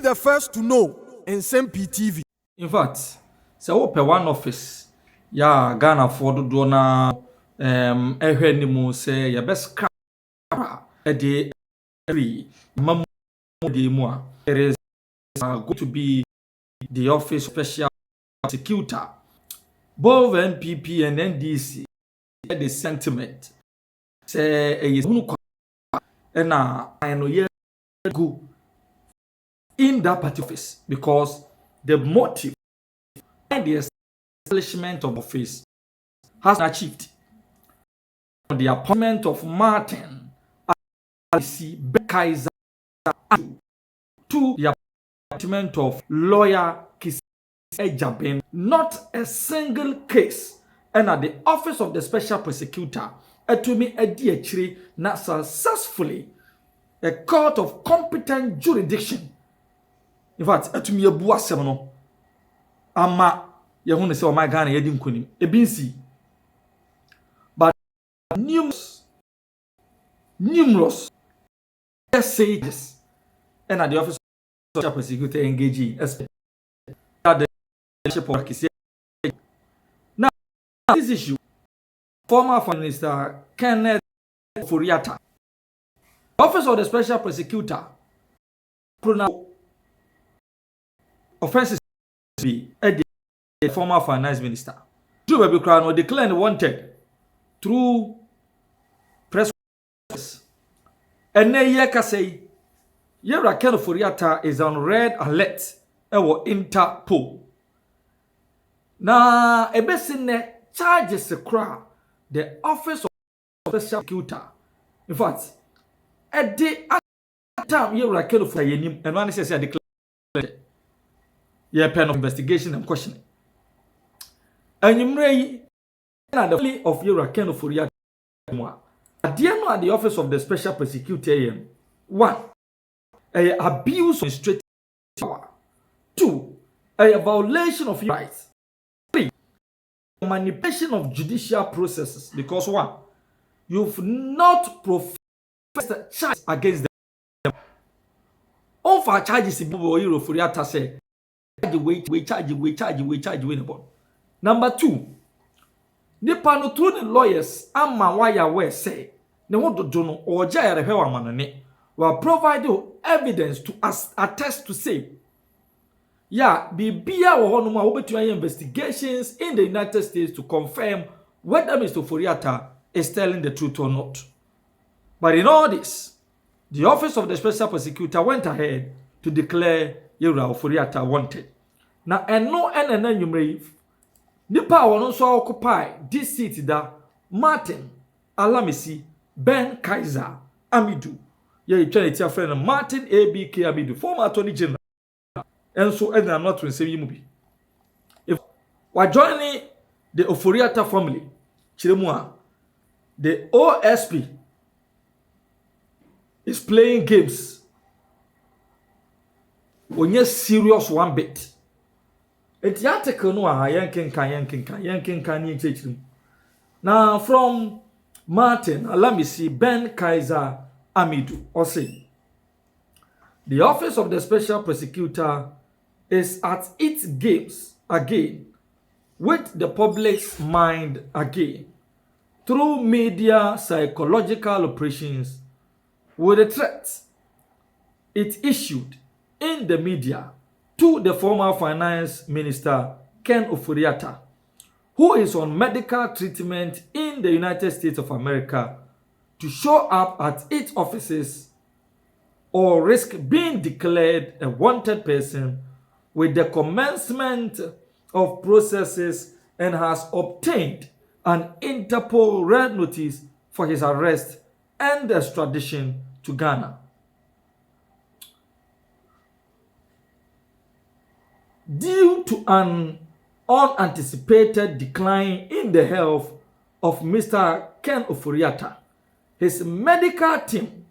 the first to know Nsem-Pii TV. In fact, so open one office, ya Ghana for do na ehwe ni mu say ya best crap de every mamu de mu a there is going to be the office special prosecutor, both NPP and NDC. The sentiment say is hunu na I know ye go in that party office because the motive and the establishment of office has been achieved. The appointment of Martin Kaiser to the appointment of lawyer Ejabin, not a single case. And at the office of the special prosecutor, etumi edi achiri na successfully a court of competent jurisdiction. In fact, etumi ebu asem no ama ye hu ne se o my Ghana ye di nkonim ebinsi. But numerous sages and at the office of the special prosecutor engaging now this issue, former Foreign Minister Ofori Atta, office of the special prosecutor, offenses be the former finance minister. True baby crown declared wanted through press. And ye can say, Yera Ofori Atta is on red alert. Ewo Interpol. Na ebesine charges the office of the special prosecutor. In fact, at the time Yera Ofori yenim and one says declared ye pen of investigation and questioning. And you may the family of Yera Ofori Atta. At the office of the special prosecutor, 1. Abuse of straight power. 2. A violation of rights. 3. Manipulation of judicial processes. Because 1. You've not professed a charge against them. All for charges in Ofori Atta say, we charge. Number 2. Nipa no through the lawyers ama waya we say ne wo dodo no oja ya rehwe wa manane will provide evidence to attest to say yeah bibia wo hono ma wo betu investigations in the United States to confirm whether Mr. Ofori Atta is telling the truth or not. But in all this, the office of the special prosecutor went ahead to declare Yera Ofori Atta wanted. Now eno nyumre nipa wono so occupy this seat da Martin Alamisi Ben Kaiser Amidu. Ye try to friend Martin ABK Amidu, former attorney general. And so and I'm not to say you be. If we joining the Ofori Atta family, Chiremua, the OSP is playing games. Onye serious one bit. It's the article no yankin ni chechim. Now from Martin Alamisi Ben Kaiser Amidu or say the office of the special prosecutor is at its games again with the public's mind again through media psychological operations with the threat it issued in the media to the former finance minister Ken Ofori Atta, who is on medical treatment in the United States of America, to show up at its offices or risk being declared a wanted person with the commencement of processes and has obtained an Interpol red notice for his arrest and extradition to Ghana. Due to an unanticipated decline in the health of Mr. Ken Ofori Atta, his medical team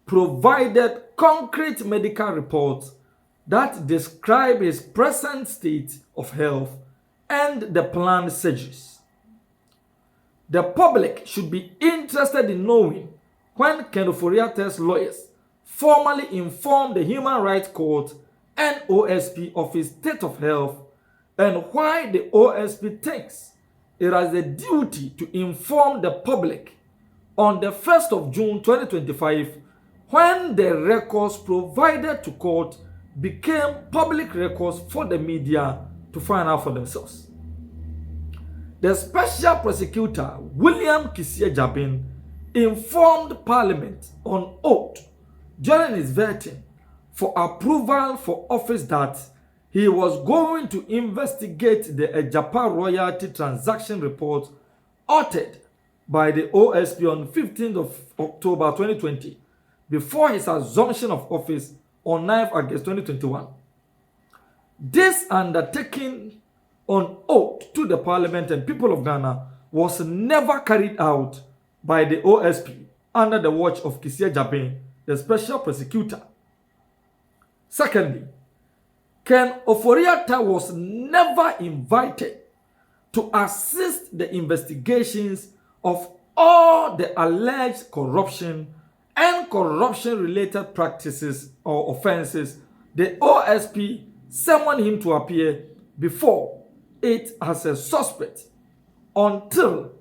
provided concrete medical reports that describe his present state of health and the planned surgeries. The public should be interested in knowing when Ken Ofori Atta's lawyers formally informed the Human Rights Court and OSP of his state of health and why the OSP thinks it has a duty to inform the public on the 1st of June 2025 when the records provided to court became public records for the media to find out for themselves. The special prosecutor, William Kissie informed Parliament on oath during his vetting for approval for office that he was going to investigate the Ejapa royalty transaction report authored by the OSP on 15th of October 2020 before his assumption of office on 9th August 2021. This undertaking on oath to the Parliament and people of Ghana was never carried out by the OSP under the watch of Kissie, the special prosecutor. Secondly, Ken Ofori Atta was never invited to assist the investigations of all the alleged corruption and corruption-related practices or offenses. The OSP summoned him to appear before it as a suspect until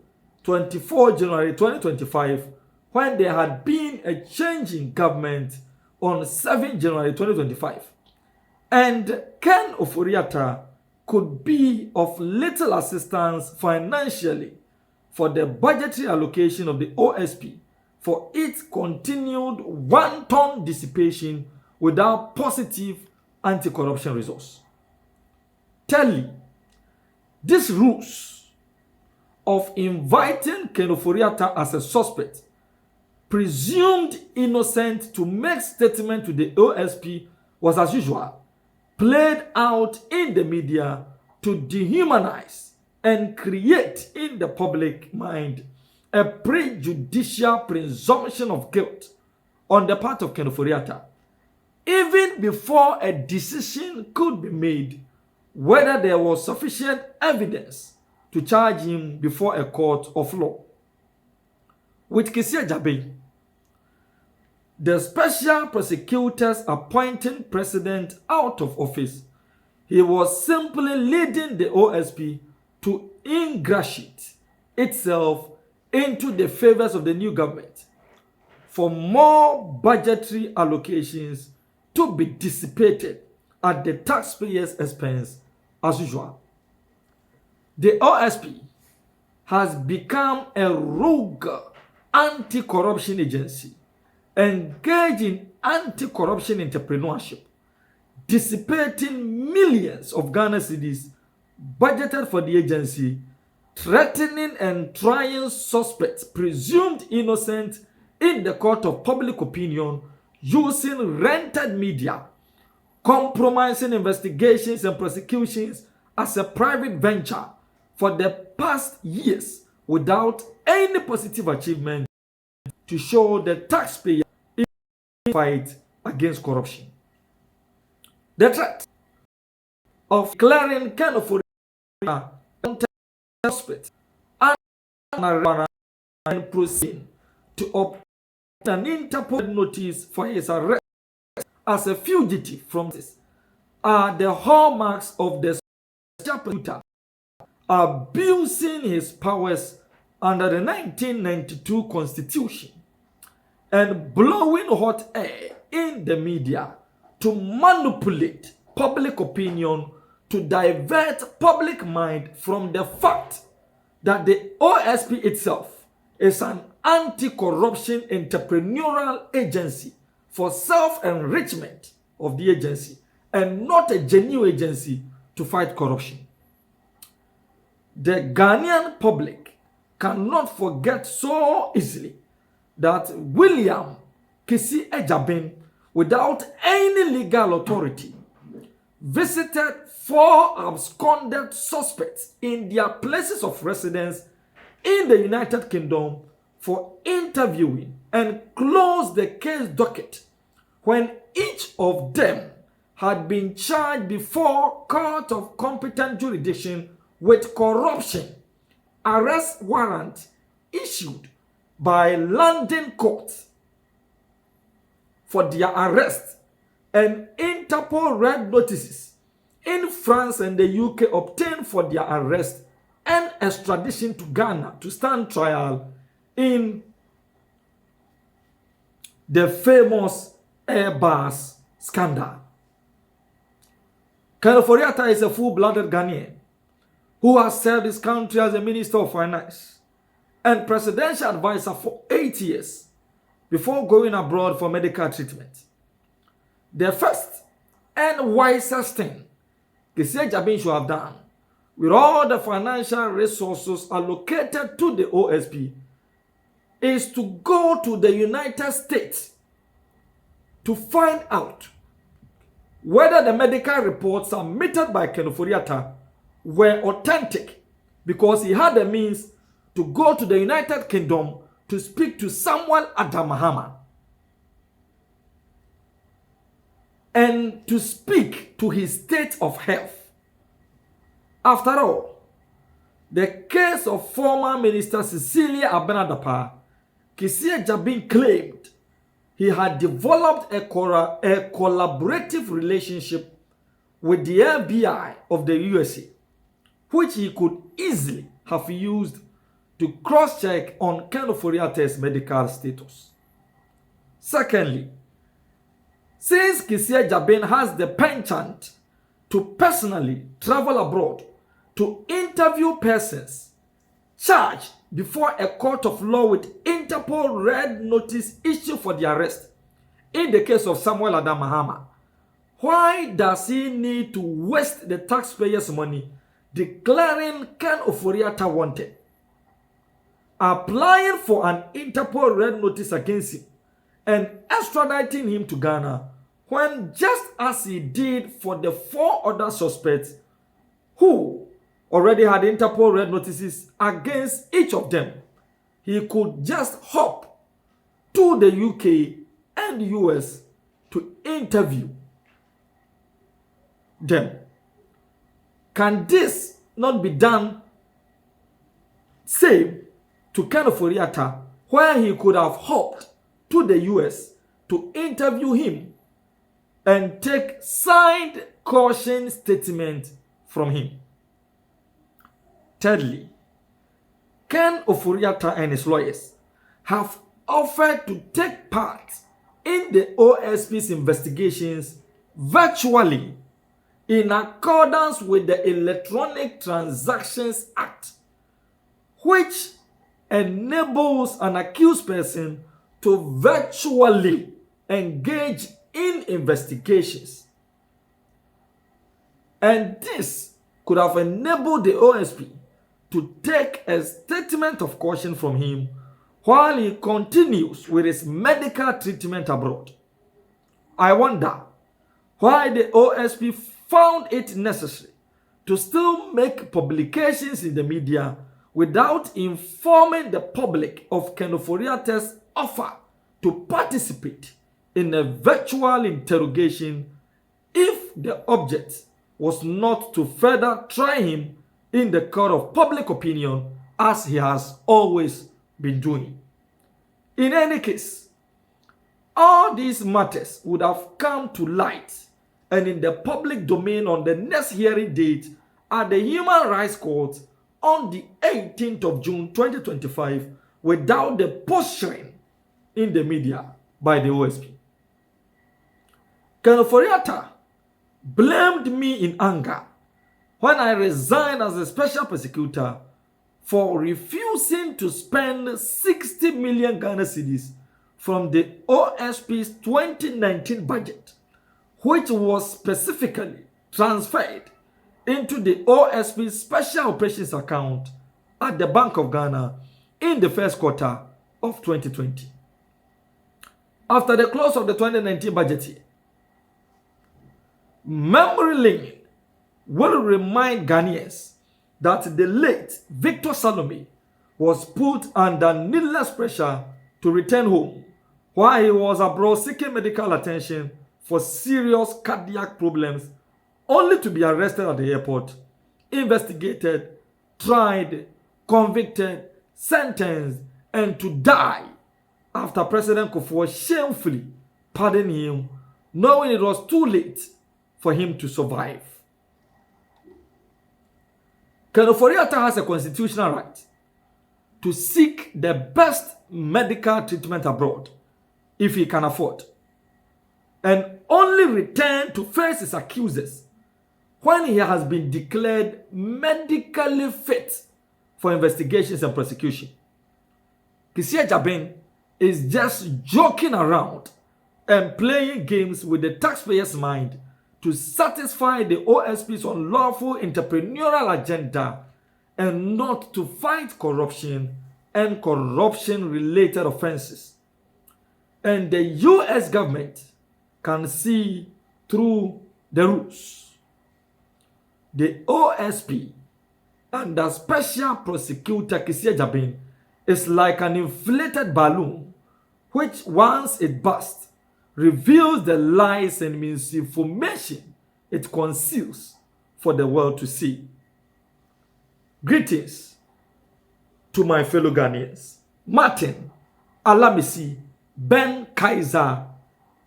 24 January 2025 when there had been a change in government on 7 January 2025. And Ken Ofori Atta could be of little assistance financially for the budgetary allocation of the OSP for its continued wanton dissipation without positive anti-corruption results. Thirdly, these rules of inviting Ken Ofori Atta as a suspect, presumed innocent to make statement to the OSP, was as usual played out in the media to dehumanize and create in the public mind a prejudicial presumption of guilt on the part of Ken Ofori Atta, even before a decision could be made whether there was sufficient evidence to charge him before a court of law. With Kissie, the special prosecutors appointing president out of office, he was simply leading the OSP to ingratiate itself into the favors of the new government for more budgetary allocations to be dissipated at the taxpayers' expense as usual. The OSP has become a rogue anti-corruption agency engaged in anti-corruption entrepreneurship, dissipating millions of Ghana cedis budgeted for the agency, threatening and trying suspects presumed innocent in the court of public opinion using rented media, compromising investigations and prosecutions as a private venture for the past years without any positive achievement to show the taxpayer in the fight against corruption. The threat of declaring Ken Ofori Atta suspect and proceeding to obtain an Interpol notice for his arrest as a fugitive from this are the hallmarks of the special prosecutor abusing his powers under the 1992 Constitution and blowing hot air in the media to manipulate public opinion to divert public mind from the fact that the OSP itself is an anti-corruption entrepreneurial agency for self-enrichment of the agency and not a genuine agency to fight corruption. The Ghanaian public cannot forget so easily that William Kissie, without any legal authority, visited 4 absconded suspects in their places of residence in the United Kingdom for interviewing and closed the case docket when each of them had been charged before court of competent jurisdiction with corruption, arrest warrant issued by London court for their arrest and Interpol red notices in France and the UK obtained for their arrest and extradition to Ghana to stand trial in the famous Airbus scandal. Ofori Atta is a full-blooded Ghanaian who has served his country as a Minister of Finance and Presidential Advisor for 8 years before going abroad for medical treatment. The first and wisest thing Kissie Jabin should have done with all the financial resources allocated to the OSP is to go to the United States to find out whether the medical reports submitted by Ofori Atta were authentic, because he had the means to go to the United Kingdom to speak to Samuel Adamahama and to speak to his state of health. After all, the case of former Minister Cecilia Abenadapa, Kissie Jabin claimed he had developed a collaborative relationship with the FBI of the USA, which he could easily have used to cross-check on Ofori Atta's medical status. Secondly, since Kissie Jabin has the penchant to personally travel abroad to interview persons charged before a court of law with Interpol red notice issued for the arrest, in the case of Samuel Adamahama, why does he need to waste the taxpayers' money declaring Ofori Atta wanted, applying for an Interpol red notice against him, and extraditing him to Ghana, when just as he did for the 4 other suspects who already had Interpol red notices against each of them, he could just hop to the UK and US to interview them? Can this not be done same to Ofori Atta, where he could have hopped to the US to interview him and take signed caution statement from him? Thirdly, Ofori Atta and his lawyers have offered to take part in the OSP's investigations virtually in accordance with the Electronic Transactions Act, which enables an accused person to virtually engage in investigations. And this could have enabled the OSP to take a statement of caution from him while he continues with his medical treatment abroad. I wonder why the OSP found it necessary to still make publications in the media without informing the public of Ofori Atta's offer to participate in a virtual interrogation if the object was not to further try him in the court of public opinion, as he has always been doing. In any case, all these matters would have come to light and in the public domain on the next hearing date at the Human Rights Court on the 18th of June 2025 without the posturing in the media by the OSP. Ofori Atta blamed me in anger when I resigned as a special prosecutor for refusing to spend 60 million Ghana cedis from the OSP's 2019 budget, which was specifically transferred into the OSP's Special Operations account at the Bank of Ghana in the first quarter of 2020. After the close of the 2019 budget year, memory lane will remind Ghanaians that the late Victor Salome was put under needless pressure to return home while he was abroad seeking medical attention for serious cardiac problems, only to be arrested at the airport, investigated, tried, convicted, sentenced, and to die after President Kufuor shamefully pardoned him knowing it was too late for him to survive. Ofori Atta has a constitutional right to seek the best medical treatment abroad if he can afford, and only return to face his accusers when he has been declared medically fit for investigations and prosecution. Kisia Jabin is just joking around and playing games with the taxpayer's mind to satisfy the OSP's unlawful entrepreneurial agenda and not to fight corruption and corruption-related offenses. And the US government can see through the rules. The OSP under Special Prosecutor Kisia Jabin is like an inflated balloon which, once it bursts, reveals the lies and misinformation it conceals for the world to see. Greetings to my fellow Ghanaians. Martin Alamisi Ben Kaiser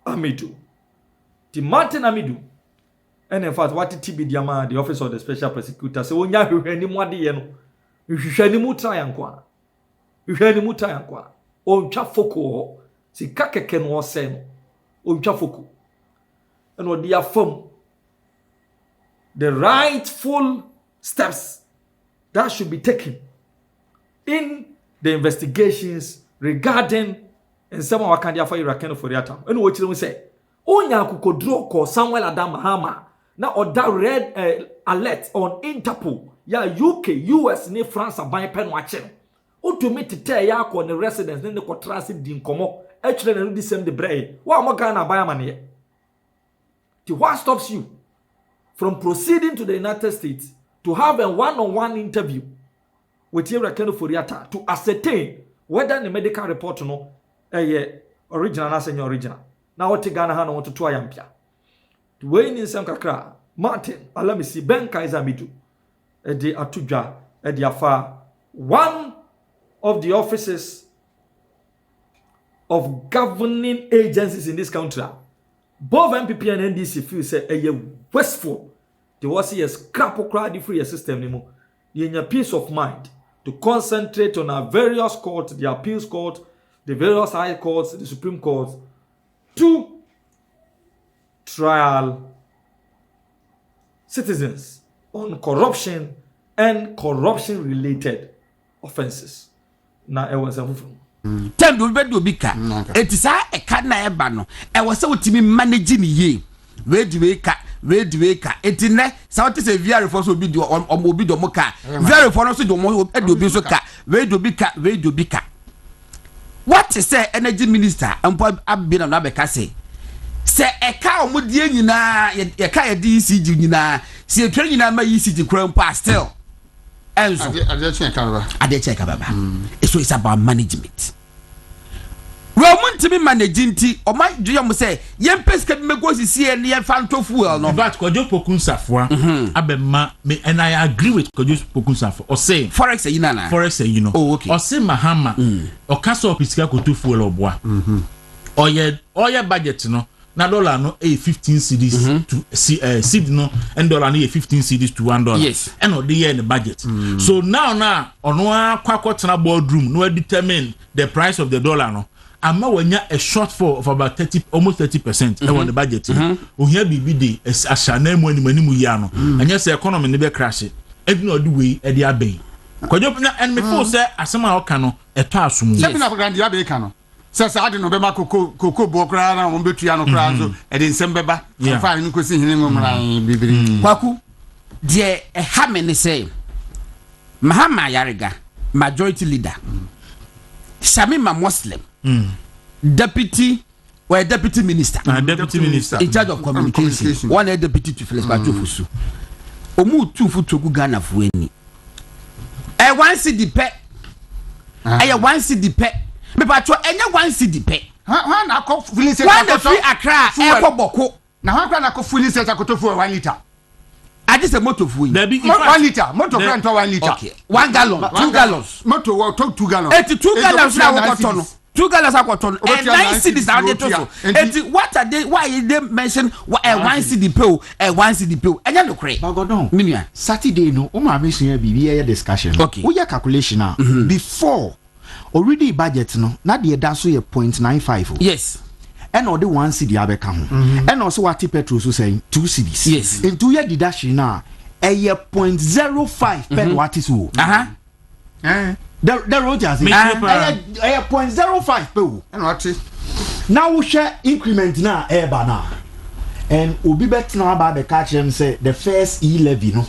Amidu. The Martin Amidu. And in fact, what TB Diama, the office of the special prosecutor, so when you have any more yeno, you should any mutrayankwa. You should any mutrayankwa. On chafoko, si kakeken was sen. On chafoko. And what they affirm the rightful steps that should be taken in the investigations regarding Nsem-Pii can for Iraqan Ofori Atta. And what you say, Onya kukodro ko Samuel Adam Mahama na oda red alert on Interpol ya UK, US ni France aban pen watching. Utumi tete ya ko ne residence ne ko transit din komo actually na di same the brain. Wa mo Ghana aban amane. What stops you from proceeding to the United States to have a one-on-one interview with Iraqan Ofori Atta to ascertain whether the medical report no original na senior original. Now what Ghana ha no want to ayampia. The way in Nsem kakra Martin Alamisi Ben Kaiser Amidu the atudwa the afa one of the offices of governing agencies in this country. Both MPP and NDC feel say wasteful. They was a scrap of free system anymore. You need a peace of mind to concentrate on our various courts, the appeals court, the various high courts, the Supreme Court, to trial citizens on corruption and corruption-related offenses. Now, I was a Time do be do bika. It is a na eba no. E was say wotimi manage ni ye. We do ka. It in there. So what is a VR for so be do obi do mo ka. VR for no so do mo e do bi so ka. We do bika. What is say energy minister ampo abina na be ka say. Say e ka omodie nyina ye ka ye DCG nyina. Se etwa nyina ma ECG kram pa still. So it's about management. We want to be managing tea or my dream say, young pest can make us see and near Fanto Fuel. No, but Kojo Pokunsafwa, Abema, and I agree with Kojo Pokunsafwa or say Forex, you know, oh, okay, or say Mahama or Castle Piscaco to Fuel or Bois, or your budget, no. Na dollar no a 15 cedis to seed no and dollar no a 15 cedis to $1. Yes. And no the year in the budget. So now on one kwakotana boardroom no determine the price of the dollar no. Ama when a shortfall of about 30 almost 30% on the budget. O here BBD as ashana mo ni mu ya no. And yes economy ne be crash. Every no do way e dey abey. Kwajo na and me for say asema o ka no e to asum. Sebi na program dey abey ka no. Sasa ade no be ma koko bo kra na won betua no kra so e de nsem beba fa ni ko si hene ngomran bibiri kwaku de e ha me ne say Mahama Yarega majority leader Shamima Muslim deputy minister in charge of communication one deputy to Felix Bachofusu omu tufu togu Ghana fu eni e one city pe e one city pe me patcho enye one city pe ha na ko filling station one free Accra e ko boko na ha na ko filling station ko to fu 1 liter I just a motor fu 1 liter motor brand 1 liter okay 1 gallon 2 gallons motor wa 2 gallons 82 gallons na wo koto no 2 gallons akwaton and 9 cities now dey to so and what are they why they mention a 1 city pill a 1 city pill enya no kre bagodon minua Saturday no o ma me sua bibi e discussion we ya calculation now before already budget no na de da so ye 0.95 yes and all the 1 city abeka ho and also what petrol so say 2 cities yes into ye deduction na a 0.05 per what is wo the road has a 0.05 per and what now we share increment na eba na and obi bet na ba be catch them say the first e-levy no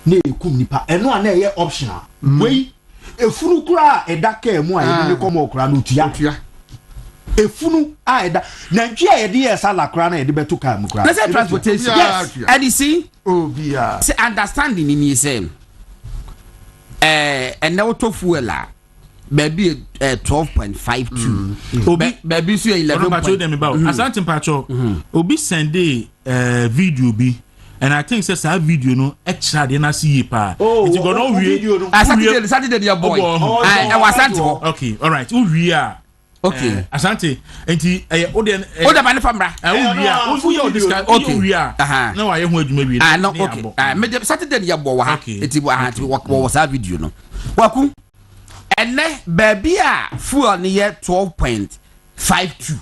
na ekum nipa eno na ye optional wey efunu kura edaka mu a ebi komo kura no tua efunu a eda na ntwa ye de sala kura na ye de beto ka mu kura na say transportation yes and you see obia say understanding ni say and now to fuel baby 12.52 obi baby so 11 pacho dem about asante pacho obi send video bi and I think say video no extra dey na see pa it go no video no Saturday your boy I was asante okay all right who we are okay asante enti o de ba ne famra we are this guy okay we are na wa ye ho adwuma bi no okay me Saturday your boy wa enti was that video no waku ene baby a fuel ne ye 12.52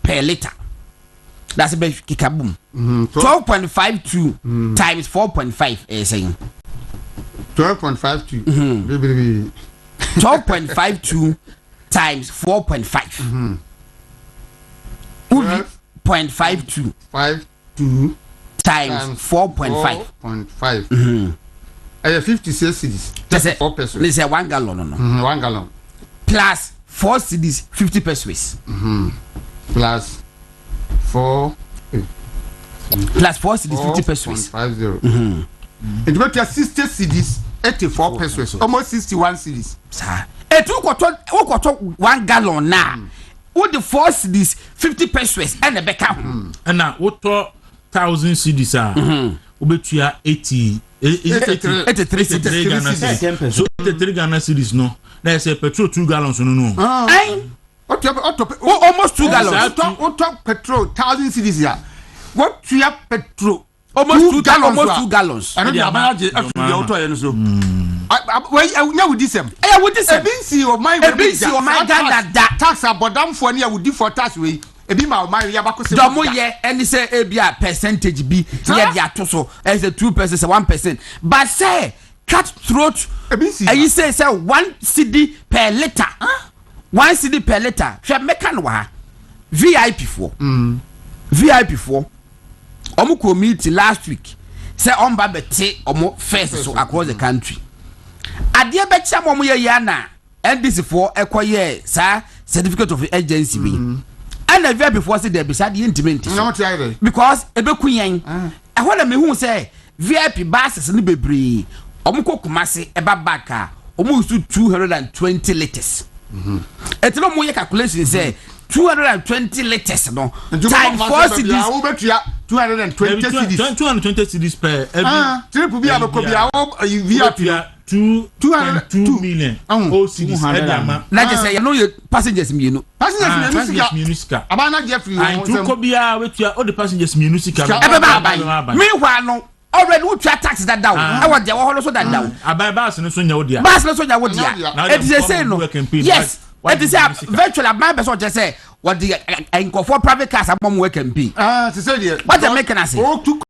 per liter that's a kikabum 12.52 times 4.5 is saying 12.52 12.52 times 4.5 0.52 times 4.5 56 cedis. That's 4 pesos. Let's say 1 gallon. No. 1 gallon. Plus 4 cedis, 50 pesos. Plus 4. Plus 4 cedis, 50 pesos. 50. It got 60 cedis, 84 pesos. Almost 61 cedis. Sir. Et who got 1 gallon now? What the 4 cedis, 50 pesos, and a backup. And now, what 1,000 cedis are? Ubetua 83 Ghana cedis. So 83 Ghana cedis no. There's a petrol 2 gallons no. Almost 2 gallons. What talk petrol 1,000 cedis ya. What you petrol almost 2 gallons. I don't know about the auto and so. Why now with this em? With this ebinsi o my Ghana tax abodam for near would for tax way. Ebi ma my yabako se domo ye any say ebia percentage bi here dia to so as a 2% 1%, but say cut throat ebinsi you say 1 cedi per liter 1 cedi per liter hwe meka no ha VIP for omo committee last week say on ba bete omo first so across the country ade be cha mo ye ya na NDC for ekoye sa certificate of agency bi and the VIP before say there beside the intimate because ebeku yen e ho na me hu say VIP buses ni bebre omo kokumase eba back a omo usu 220 liters etino mo ye calculation say 220 liters no time 4 cedis 220 cedis per every triple bi abeko bi awo VIP 2.2 million all cedis na just say you know your passengers mienu sika abana Jeffrey ko bia wetua all the passengers mienu sika meanwhile no already we try tax that down I want the whole so that down abai bas no so nya wodia it is say no yes it is virtually my person just say what the for private cars among work and be to say what the making us say